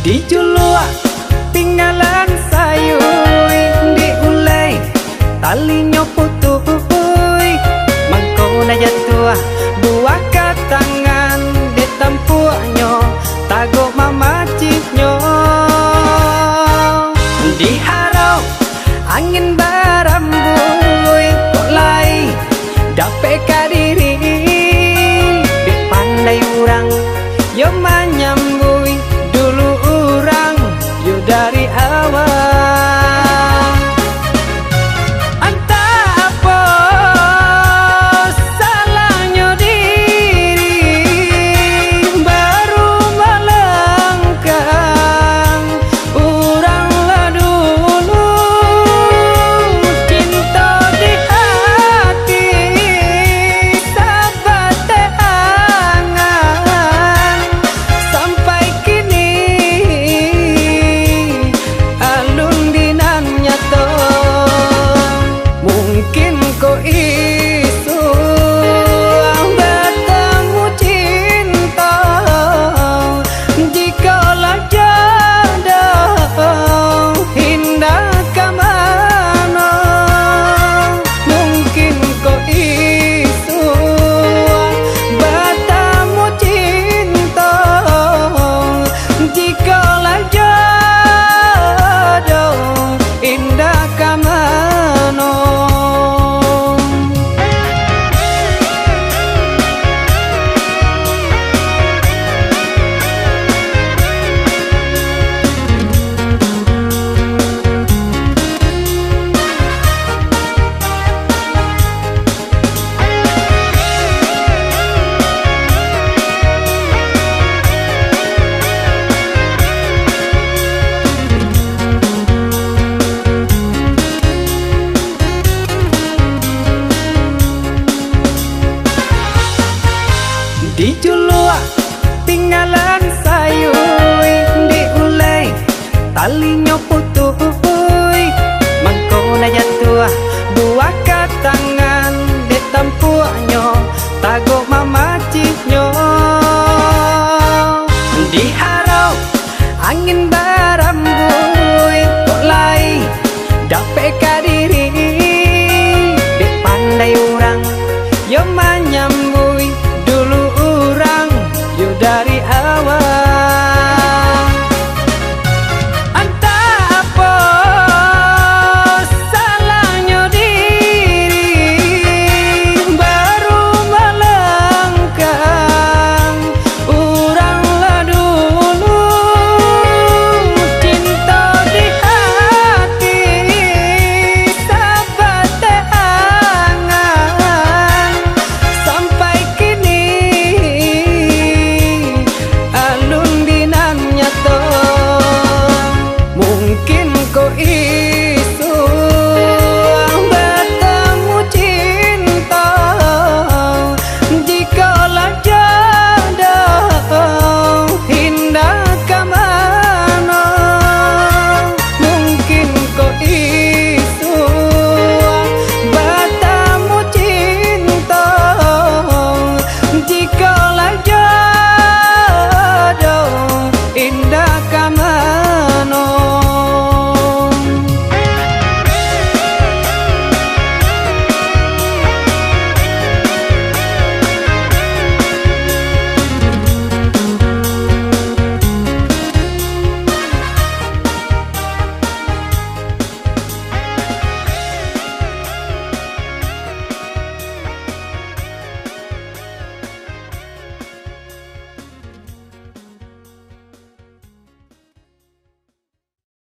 Di julua tinggalan sayui, diulai talinya putui, mangkona jatua buah katangan ditampuanyo tago mamacitnyo. Diharau angin barambui kok lai dape kadiri dipandai urang yo manyambui dulu urang yo dari awal. Entah apa salahnya diri baru melangkah urang lah dulu cinta di hati sahabat angan sampai kini alun dinanya to. Mungkin kau isu bertemu cinta jikalau jodoh indah kemana. Mungkin kau isu bertemu cinta jikalau jodoh indah kemana. Di julua tinggalan sayui, diulai talinya